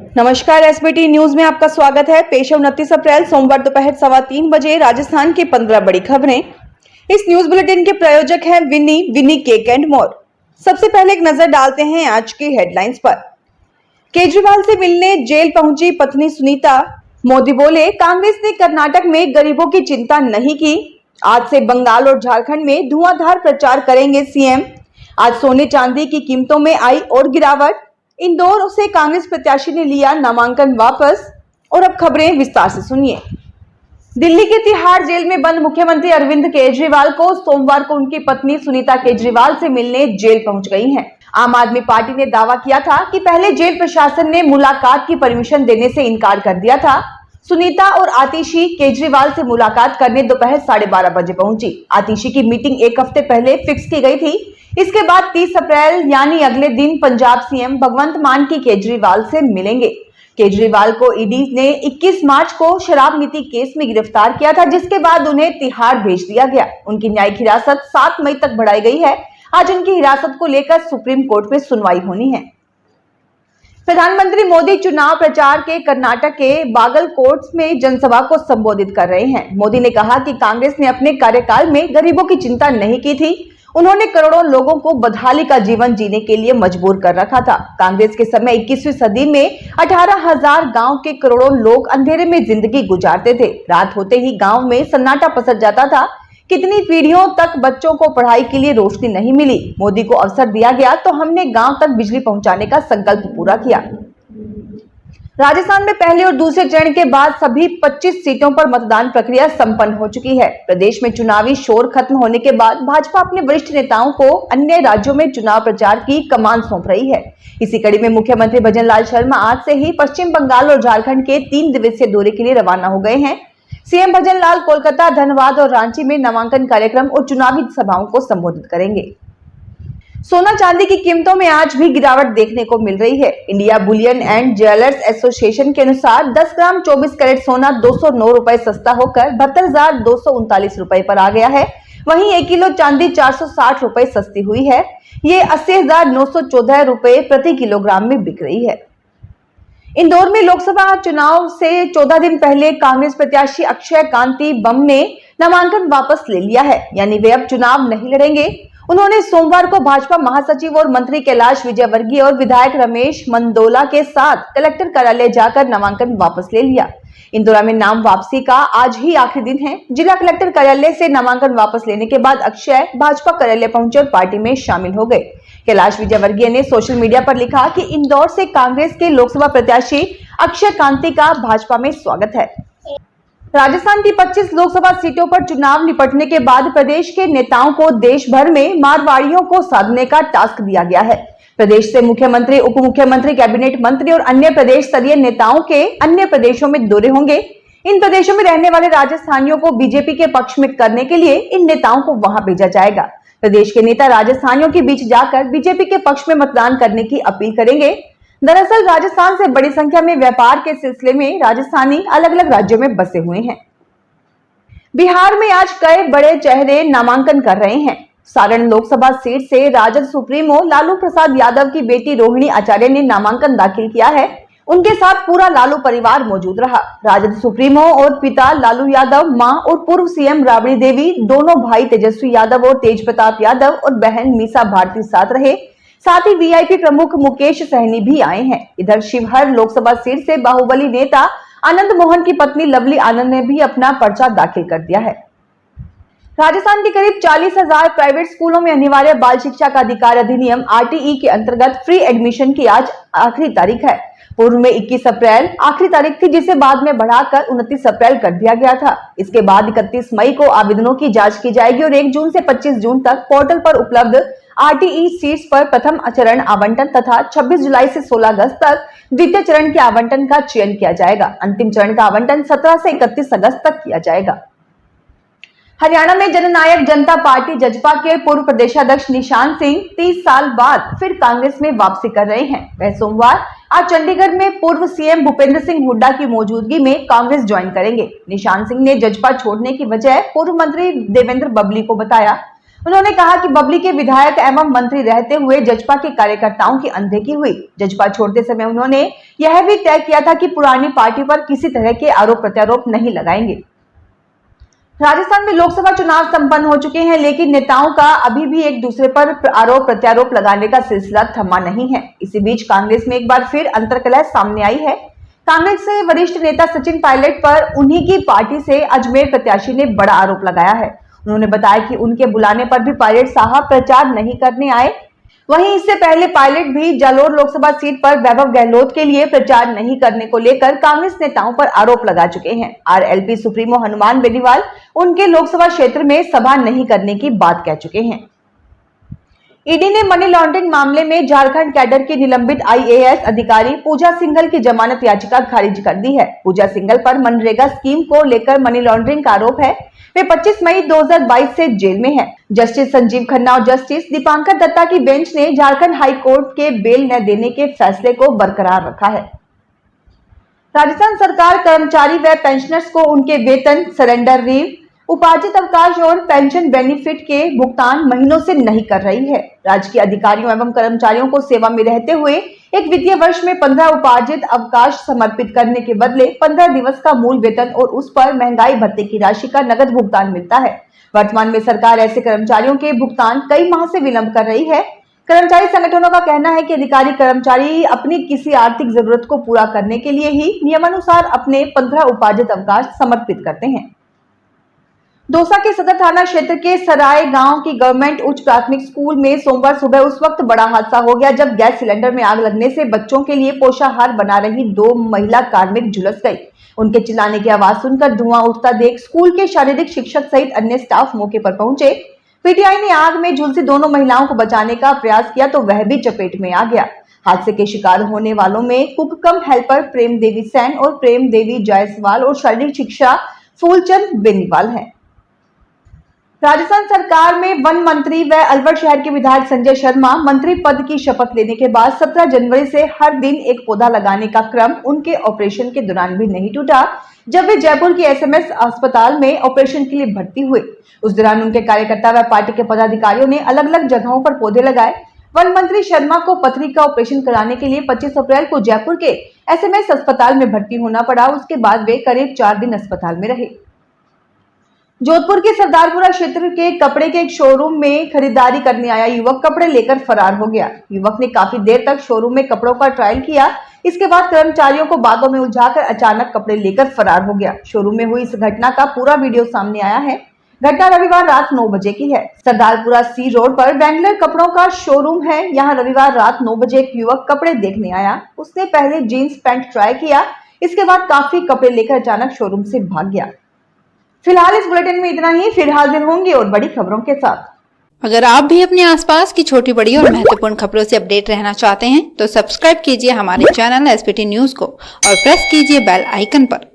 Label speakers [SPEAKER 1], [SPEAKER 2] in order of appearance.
[SPEAKER 1] नमस्कार, SBT news में आपका स्वागत है। पेश है 29 अप्रैल सोमवार दोपहर 3:15 बजे राजस्थान की 15 बड़ी खबरें। इस न्यूज बुलेटिन के प्रायोजक हैं विनी केक एंड मोर। सबसे पहले एक नजर डालते हैं आज की हेडलाइंस पर। केजरीवाल से मिलने जेल पहुंची पत्नी सुनीता। मोदी बोले, कांग्रेस ने कर्नाटक में गरीबों की चिंता नहीं की। आज से बंगाल और झारखंड में धुआंधार प्रचार करेंगे सीएम। आज सोने चांदी की कीमतों में आई और गिरावट। इंदौर से कांग्रेस प्रत्याशी ने लिया नामांकन वापस। और अब खबरें विस्तार से सुनिए। दिल्ली के तिहाड़ जेल में बंद मुख्यमंत्री अरविंद केजरीवाल को सोमवार को उनकी पत्नी सुनीता केजरीवाल से मिलने जेल पहुंच गई हैं। आम आदमी पार्टी ने दावा किया था कि पहले जेल प्रशासन ने मुलाकात की परमिशन देने से इनकार कर दिया था। सुनीता और आतिशी केजरीवाल से मुलाकात करने दोपहर 12:30 बजे पहुंची। आतिशी की मीटिंग एक हफ्ते पहले फिक्स की गई थी। इसके बाद 30 अप्रैल यानी अगले दिन पंजाब सीएम भगवंत मान की केजरीवाल से मिलेंगे। केजरीवाल को ईडी ने 21 मार्च को शराब नीति केस में गिरफ्तार किया था, जिसके बाद उन्हें तिहाड़ भेज दिया गया। उनकी न्यायिक हिरासत 7 मई तक बढ़ाई गई है। आज उनकी हिरासत को लेकर सुप्रीम कोर्ट में सुनवाई होनी है। प्रधानमंत्री मोदी चुनाव प्रचार के कर्नाटक के बागलकोट में जनसभा को संबोधित कर रहे हैं। मोदी ने कहा कि कांग्रेस ने अपने कार्यकाल में गरीबों की चिंता नहीं की थी। उन्होंने करोड़ों लोगों को बदहाली का जीवन जीने के लिए मजबूर कर रखा था। कांग्रेस के समय 21वीं सदी में 18,000 गांव के करोड़ों लोग अंधेरे में जिंदगी गुजारते थे। रात होते ही गांव में सन्नाटा पसर जाता था। कितनी पीढ़ियों तक बच्चों को पढ़ाई के लिए रोशनी नहीं मिली। मोदी को अवसर दिया गया तो हमने गांव तक बिजली पहुंचाने का संकल्प पूरा किया। राजस्थान में पहले और दूसरे चरण के बाद सभी 25 सीटों पर मतदान प्रक्रिया संपन्न हो चुकी है। प्रदेश में चुनावी शोर खत्म होने के बाद भाजपा अपने वरिष्ठ नेताओं को अन्य राज्यों में चुनाव प्रचार की कमान सौंप रही है। इसी कड़ी में मुख्यमंत्री भजनलाल शर्मा आज से ही पश्चिम बंगाल और झारखंड के 3 दिवसीय दौरे के लिए रवाना हो गए हैं। सीएम भजनलाल कोलकाता, धनबाद और रांची में नामांकन कार्यक्रम और चुनावी सभाओं को संबोधित करेंगे। सोना चांदी की कीमतों में आज भी गिरावट देखने को मिल रही है। India Boolean and jewellers association के अनुसार 10 ग्राम 24 कैरेट सोना 209 रुपए सस्ता होकर 72,239 रुपए पर आ गया है। वहीं 1 किलो चांदी 460 रुपए सस्ती हुई है। ये 80,914 रुपए प्रति किलोग्राम में बिक रही है। इंदौर में लोकसभा चुनाव से 14 दिन पहले कांग्रेस प्रत्याशी अक्षय कांति बम ने नामांकन वापस ले लिया है, यानी वे अब चुनाव नहीं लड़ेंगे। उन्होंने सोमवार को भाजपा महासचिव और मंत्री कैलाश विजयवर्गीय और विधायक रमेश मंडोला के साथ कलेक्टर कार्यालय जाकर नामांकन वापस ले लिया। इंदौर में नाम वापसी का आज ही आखिरी दिन है। जिला कलेक्टर कार्यालय से नामांकन वापस लेने के बाद अक्षय भाजपा कार्यालय पहुंचे और पार्टी में शामिल हो गए। कैलाश विजयवर्गीय ने सोशल मीडिया पर लिखा कि इंदौर से कांग्रेस के लोकसभा प्रत्याशी अक्षय कांति का भाजपा में स्वागत है। राजस्थान की 25 लोकसभा सीटों पर चुनाव निपटने के बाद प्रदेश के नेताओं को देश भर में मारवाड़ियों को साधने का टास्क दिया गया है। प्रदेश से मुख्यमंत्री, उप मुख्यमंत्री, कैबिनेट मंत्री और अन्य प्रदेश स्तरीय नेताओं के अन्य प्रदेशों में दौरे होंगे। इन प्रदेशों में रहने वाले राजस्थानियों को बीजेपी के पक्ष में करने के लिए इन नेताओं को वहां भेजा जाएगा। प्रदेश के नेता राजस्थानियों के बीच जाकर बीजेपी के पक्ष में मतदान करने की अपील करेंगे। दरअसल राजस्थान से बड़ी संख्या में व्यापार के सिलसिले में राजस्थानी अलग अलग राज्यों में बसे हुए हैं। बिहार में आज कई बड़े चेहरे नामांकन कर रहे हैं। सारण लोकसभा सीट से राजद सुप्रीमो लालू प्रसाद यादव की बेटी रोहिणी आचार्य ने नामांकन दाखिल किया है। उनके साथ पूरा लालू परिवार मौजूद रहा। राजद सुप्रीमो और पिता लालू यादव, मां और पूर्व सीएम राबड़ी देवी, दोनों भाई तेजस्वी यादव और तेज प्रताप यादव और बहन मीसा भारती साथ रहे। साथ ही वीआईपी प्रमुख मुकेश सहनी भी आए हैं। इधर शिवहर लोकसभा सीट से बाहुबली नेता आनंद मोहन की पत्नी लवली आनंद ने भी अपना पर्चा दाखिल कर दिया है। राजस्थान के करीब 40,000 प्राइवेट स्कूलों में अनिवार्य बाल शिक्षा का अधिकार अधिनियम आरटीई के अंतर्गत फ्री एडमिशन की आज आखिरी तारीख है। पूर्व में 21 अप्रैल आखिरी तारीख थी, जिसे बाद में बढ़ाकर 29 अप्रैल कर दिया गया था। इसके बाद 31 मई को आवेदनों की जांच की जाएगी और 1 जून से 25 जून तक पोर्टल पर उपलब्ध आरटीई सीट्स पर प्रथम चरण आवंटन तथा 26 जुलाई से 16 अगस्त तक द्वितीय चरण के आवंटन का चयन किया जाएगा। अंतिम चरण का आवंटन 17 से 31 अगस्त तक किया जाएगा। हरियाणा में जननायक जनता पार्टी जजपा के पूर्व प्रदेशाध्यक्ष निशान सिंह 30 साल बाद फिर कांग्रेस में वापसी कर रहे हैं। वह सोमवार आज चंडीगढ़ में पूर्व सीएम भूपेंद्र सिंह हुड्डा की मौजूदगी में कांग्रेस ज्वाइन करेंगे। निशान सिंह ने जजपा छोड़ने की वजह पूर्व मंत्री देवेंद्र बबली को बताया। उन्होंने कहा कि बबली के विधायक एवं मंत्री रहते हुए जजपा के कार्यकर्ताओं की अनदेखी हुई। जजपा छोड़ते समय उन्होंने यह भी तय किया था कि पुरानी पार्टी पर किसी तरह के आरोप प्रत्यारोप नहीं लगाएंगे। राजस्थान में लोकसभा चुनाव संपन्न हो चुके हैं, लेकिन नेताओं का अभी भी एक दूसरे पर आरोप प्रत्यारोप लगाने का सिलसिला थमा नहीं है। इसी बीच कांग्रेस में एक बार फिर अंतर्कलह सामने आई है। कांग्रेस से वरिष्ठ नेता सचिन पायलट पर उन्हीं की पार्टी से अजमेर प्रत्याशी ने बड़ा आरोप लगाया है। उन्होंने बताया कि उनके बुलाने पर भी पायलट साहब प्रचार नहीं करने आए। वहीं इससे पहले पायलट भी जालोर लोकसभा सीट पर वैभव गहलोत के लिए प्रचार नहीं करने को लेकर कांग्रेस नेताओं पर आरोप लगा चुके हैं। आरएलपी सुप्रीमो हनुमान बेनीवाल उनके लोकसभा क्षेत्र में सभा नहीं करने की बात कह चुके हैं। ईडी ने मनी लॉन्ड्रिंग मामले में झारखंड कैडर की निलंबित आईएएस अधिकारी पूजा सिंघल की जमानत याचिका खारिज कर दी है। पूजा सिंघल पर मनरेगा स्कीम को लेकर मनी लॉन्ड्रिंग का आरोप है। वे 25 मई 2022 से जेल में हैं। जस्टिस संजीव खन्ना और जस्टिस दीपांकर दत्ता की बेंच ने झारखंड हाई कोर्ट के बेल न देने के फैसले को बरकरार रखा है। राजस्थान सरकार कर्मचारी व पेंशनर्स को उनके वेतन, सरेंडर लीव, उपार्जित अवकाश और पेंशन बेनिफिट के भुगतान महीनों से नहीं कर रही है। राजकीय अधिकारियों एवं कर्मचारियों को सेवा में रहते हुए एक वित्तीय वर्ष में 15 उपार्जित अवकाश समर्पित करने के बदले 15 दिवस का मूल वेतन और उस पर महंगाई भत्ते की राशि का नगद भुगतान मिलता है। वर्तमान में सरकार ऐसे कर्मचारियों के भुगतान कई माह से विलंब कर रही है। कर्मचारी संगठनों का कहना है कि अधिकारी कर्मचारी अपनी किसी आर्थिक जरूरत को पूरा करने के लिए ही नियमानुसार अपने 15 उपार्जित अवकाश समर्पित करते हैं। दौसा के सदर थाना क्षेत्र के सराय गांव की गवर्नमेंट उच्च प्राथमिक स्कूल में सोमवार सुबह उस वक्त बड़ा हादसा हो गया जब गैस सिलेंडर में आग लगने से बच्चों के लिए पोषाहार बना रही 2 महिला कार्मिक झुलस गई। उनके चिल्लाने की आवाज सुनकर धुआं उठता देख स्कूल के शारीरिक शिक्षक सहित अन्य स्टाफ मौके पर पहुंचे। पीटीआई ने आग में झुलसी दोनों महिलाओं को बचाने का प्रयास किया तो वह भी चपेट में आ गया। हादसे के शिकार होने वालों में कुक कम हेल्पर प्रेम देवी सैन और प्रेम देवी जायसवाल और शारीरिक शिक्षा फूलचंद बेनीवाल है। राजस्थान सरकार में वन मंत्री व अलवर शहर के विधायक संजय शर्मा मंत्री पद की शपथ लेने के बाद 17 जनवरी से हर दिन एक पौधा लगाने का क्रम उनके ऑपरेशन के दौरान भी नहीं टूटा। जब वे जयपुर की एसएमएस अस्पताल में ऑपरेशन के लिए भर्ती हुए, उस दौरान उनके कार्यकर्ता व पार्टी के पदाधिकारियों ने अलग अलग जगहों पर पौधे लगाए। वन मंत्री शर्मा को पथरी का ऑपरेशन कराने के लिए 25 अप्रैल को जयपुर के एसएमएस अस्पताल में भर्ती होना पड़ा। उसके बाद वे करीब 4 दिन अस्पताल में रहे। जोधपुर के सरदारपुरा क्षेत्र के कपड़े के एक शोरूम में खरीदारी करने आया युवक कपड़े लेकर फरार हो गया। युवक ने काफी देर तक शोरूम में कपड़ों का ट्रायल किया। इसके बाद कर्मचारियों को बातों में उलझाकर अचानक कपड़े लेकर फरार हो गया। शोरूम में हुई इस घटना का पूरा वीडियो सामने आया है। घटना रविवार रात 9 बजे की है। सरदारपुरा सी रोड पर बैंगलर कपड़ों का शोरूम है। यहाँ रविवार रात 9 बजे एक युवक कपड़े देखने आया। उसने पहले जीन्स पैंट ट्राई किया। इसके बाद काफी कपड़े लेकर अचानक शोरूम से भाग गया। फिलहाल इस बुलेटिन में इतना ही। फिर हाजिर होंगे और बड़ी खबरों के साथ।
[SPEAKER 2] अगर आप भी अपने आसपास की छोटी बड़ी और महत्वपूर्ण खबरों से अपडेट रहना चाहते हैं तो सब्सक्राइब कीजिए हमारे चैनल एसपीटी न्यूज को और प्रेस कीजिए बेल आइकन पर।